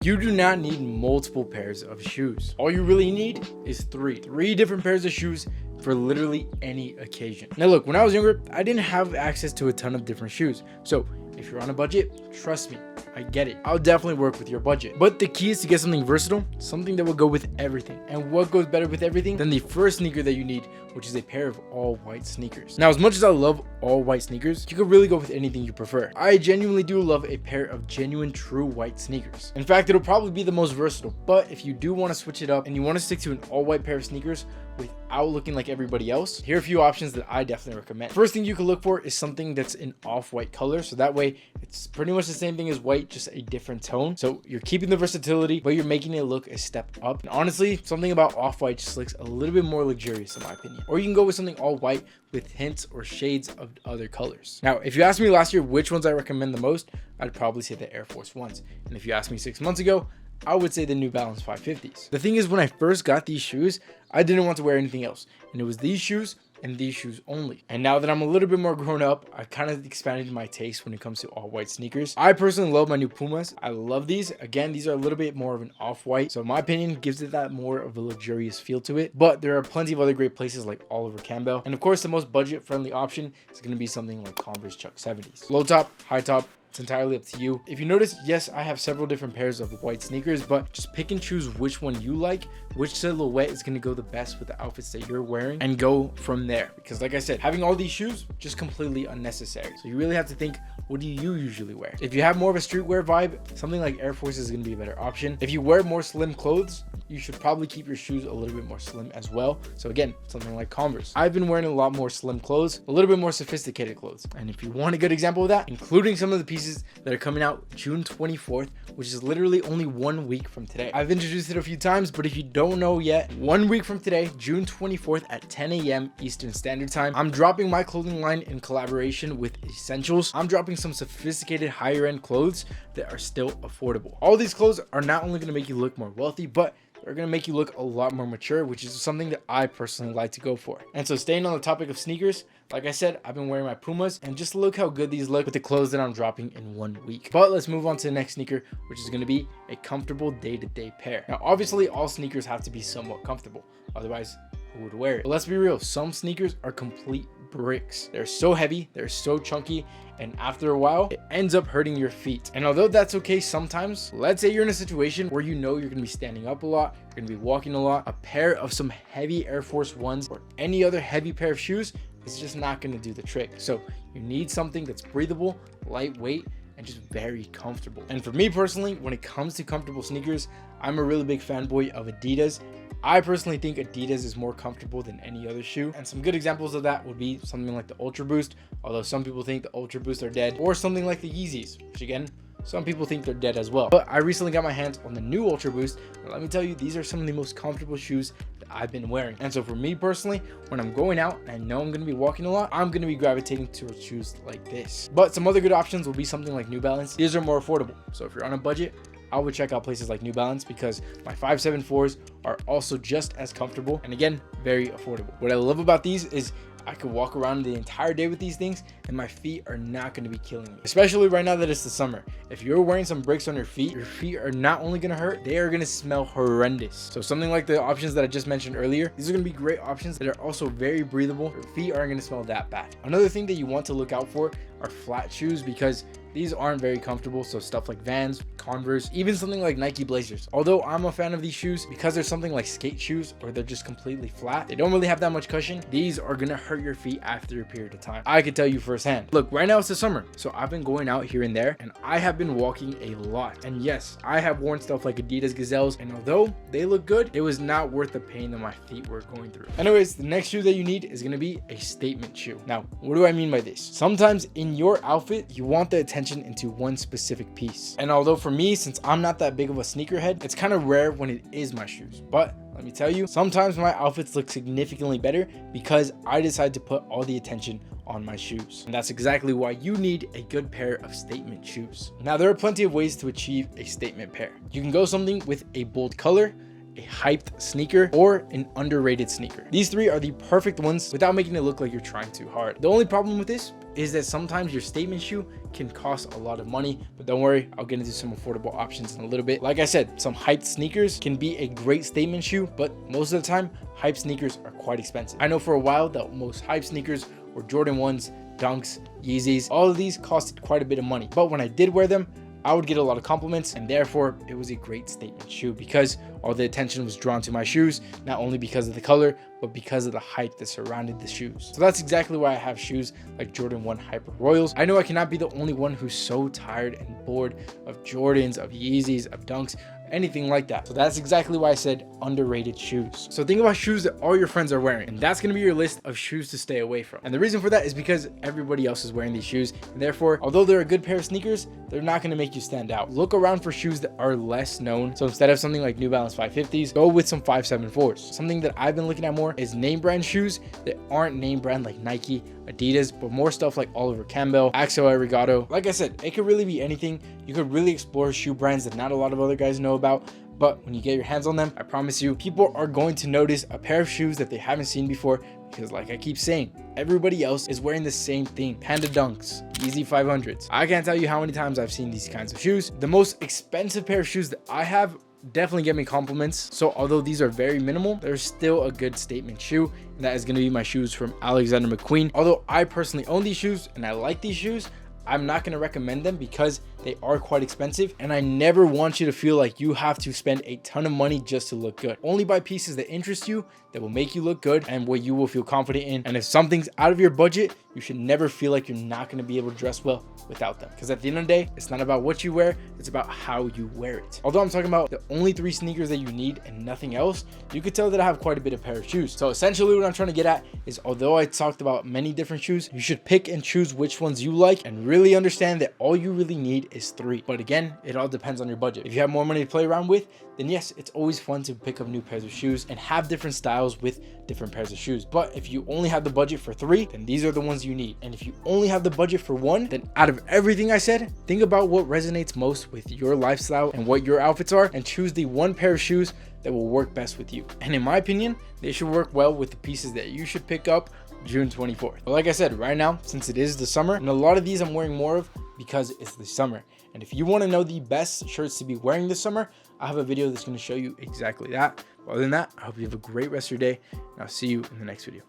You do not need multiple pairs of shoes. All you really need is three different pairs of shoes for literally any occasion. Now look, when I was younger, I didn't have access to a ton of different shoes. So if you're on a budget, trust me, I get it. I'll definitely work with your budget. But the key is to get something versatile, something that will go with everything. And what goes better with everything than the first sneaker that you need, which is a pair of all white sneakers. Now, as much as I love all white sneakers, you could really go with anything you prefer. I genuinely do love a pair of genuine true white sneakers. In fact, it'll probably be the most versatile. But if you do want to switch it up and you want to stick to an all white pair of sneakers without looking like everybody else, here are a few options that I definitely recommend. First thing you can look for is something that's an off-white color. So that way it's pretty much the same thing as white, just a different tone. So you're keeping the versatility, but you're making it look a step up. And honestly, something about off-white just looks a little bit more luxurious in my opinion. Or you can go with something all white with hints or shades of other colors. Now, if you asked me last year which ones I recommend the most, I'd probably say the Air Force Ones. And if you asked me 6 months ago, I would say the New Balance 550s. The thing is, when I first got these shoes, I didn't want to wear anything else. And it was these shoes and these shoes only. And now that I'm a little bit more grown up, I kind of expanded my taste when it comes to all white sneakers. I personally love my new Pumas. I love these. Again, these are a little bit more of an off-white. So in my opinion, gives it that more of a luxurious feel to it. But there are plenty of other great places like Oliver Campbell. And of course, the most budget-friendly option is going to be something like Converse Chuck 70s. Low top, high top, it's entirely up to you. If you notice, yes, I have several different pairs of white sneakers, but just pick and choose which one you like, which silhouette is going to go the best with the outfits that you're wearing, and go from there. Because like I said, having all these shoes, just completely unnecessary. So you really have to think, what do you usually wear? If you have more of a streetwear vibe, something like Air Force is going to be a better option. If you wear more slim clothes, you should probably keep your shoes a little bit more slim as well. So again, something like Converse. I've been wearing a lot more slim clothes, a little bit more sophisticated clothes. And if you want a good example of that, including some of the pieces that are coming out June 24th, which is literally only 1 week from today. I've introduced it a few times, but if you don't know yet, 1 week from today, June 24th at 10 a.m. Eastern Standard Time, I'm dropping my clothing line in collaboration with Essentials. I'm dropping some sophisticated higher end clothes that are still affordable. All these clothes are not only going to make you look more wealthy, but they're going to make you look a lot more mature, which is something that I personally like to go for. And so staying on the topic of sneakers, like I said, I've been wearing my Pumas, and just look how good these look with the clothes that I'm dropping in 1 week. But let's move on to the next sneaker, which is going to be a comfortable day-to-day pair. Now, obviously, all sneakers have to be somewhat comfortable. Otherwise, who would wear it? But let's be real, some sneakers are complete bricks. They're so heavy, they're so chunky, and after a while, it ends up hurting your feet. And although that's okay sometimes, let's say you're in a situation where you know you're gonna be standing up a lot, you're gonna be walking a lot, a pair of some heavy Air Force Ones or any other heavy pair of shoes is just not gonna do the trick. So you need something that's breathable, lightweight, and just very comfortable. And for me personally, when it comes to comfortable sneakers, I'm a really big fanboy of Adidas. I personally think Adidas is more comfortable than any other shoe, and some good examples of that would be something like the Ultra Boost, although some people think the Ultra Boost are dead, or something like the Yeezys, which again, some people think they're dead as well. But I recently got my hands on the new Ultra Boost, and let me tell you, these are some of the most comfortable shoes that I've been wearing. And so for me personally, when I'm going out and I know I'm going to be walking a lot, I'm going to be gravitating towards shoes like this. But some other good options will be something like New Balance. These are more affordable, so if you're on a budget, I would check out places like New Balance because my 574s are also just as comfortable and again, very affordable. What I love about these is I could walk around the entire day with these things and my feet are not going to be killing me, especially right now that it's the summer. If you're wearing some bricks on your feet are not only going to hurt, they are going to smell horrendous. So something like the options that I just mentioned earlier, these are going to be great options that are also very breathable. Your feet aren't going to smell that bad. Another thing that you want to look out for are flat shoes because these aren't very comfortable. So stuff like Vans, Converse, even something like Nike Blazers. Although I'm a fan of these shoes because they're something like skate shoes or they're just completely flat, they don't really have that much cushion. These are gonna hurt your feet after a period of time. I can tell you firsthand. Look, right now it's the summer, so I've been going out here and there and I have been walking a lot. And yes, I have worn stuff like Adidas Gazelles, and although they look good, it was not worth the pain that my feet were going through. Anyways, the next shoe that you need is gonna be a statement shoe. Now, what do I mean by this? Sometimes in your outfit, you want the attention into one specific piece. And although for me, since I'm not that big of a sneakerhead, it's kind of rare when it is my shoes. But let me tell you, sometimes my outfits look significantly better because I decide to put all the attention on my shoes. And that's exactly why you need a good pair of statement shoes. Now, there are plenty of ways to achieve a statement pair. You can go something with a bold color, a hyped sneaker, or an underrated sneaker. These three are the perfect ones without making it look like you're trying too hard. The only problem with this is that sometimes your statement shoe can cost a lot of money, but don't worry, I'll get into some affordable options in a little bit. Like I said, some hyped sneakers can be a great statement shoe, but most of the time, hype sneakers are quite expensive. I know for a while that most hype sneakers were Jordan 1s, Dunks, Yeezys. All of these costed quite a bit of money, but when I did wear them, I would get a lot of compliments, and therefore it was a great statement shoe because all the attention was drawn to my shoes, not only because of the color, but because of the hype that surrounded the shoes. So that's exactly why I have shoes like Jordan 1 Hyper Royals. I know I cannot be the only one who's so tired and bored of Jordans, of Yeezys, of Dunks, anything like that. So that's exactly why I said underrated shoes. So think about shoes that all your friends are wearing, and that's going to be your list of shoes to stay away from. And the reason for that is because everybody else is wearing these shoes, and therefore, although they're a good pair of sneakers, they're not going to make you stand out. Look around for shoes that are less known. So instead of something like New Balance 550s, go with some 574s. Something that I've been looking at more is name brand shoes that aren't name brand like Nike, Adidas, but more stuff like Oliver Campbell, Axel Arigato. Like I said, it could really be anything. You could really explore shoe brands that not a lot of other guys know about, but when you get your hands on them, I promise you, people are going to notice a pair of shoes that they haven't seen before, because like I keep saying, everybody else is wearing the same thing. Panda Dunks, Yeezy 500s. I can't tell you how many times I've seen these kinds of shoes. The most expensive pair of shoes that I have definitely get me compliments. So although these are very minimal, they're still a good statement shoe, and that is going to be my shoes from Alexander McQueen. Although I personally own these shoes and I like these shoes, I'm not going to recommend them because they are quite expensive, and I never want you to feel like you have to spend a ton of money just to look good. Only buy pieces that interest you, that will make you look good, and what you will feel confident in. And if something's out of your budget, you should never feel like you're not going to be able to dress well without them, because at the end of the day, it's not about what you wear, it's about how you wear it. Although I'm talking about the only 3 sneakers that you need and nothing else, you could tell that I have quite a bit of pair of shoes. So essentially what I'm trying to get at is, although I talked about many different shoes, you should pick and choose which ones you like and really understand that all you really need is 3. But again, it all depends on your budget. If you have more money to play around with, then yes, it's always fun to pick up new pairs of shoes and have different styles with different pairs of shoes. But if you only have the budget for 3, then these are the ones you need. And if you only have the budget for 1, then out of everything I said, think about what resonates most with your lifestyle and what your outfits are, and choose the 1 pair of shoes that will work best with you. And in my opinion, they should work well with the pieces that you should pick up June 24th. But like I said, right now, since it is the summer, and a lot of these I'm wearing more of because it's the summer. And if you want to know the best shirts to be wearing this summer, I have a video that's going to show you exactly that. But other than that, I hope you have a great rest of your day, and I'll see you in the next video.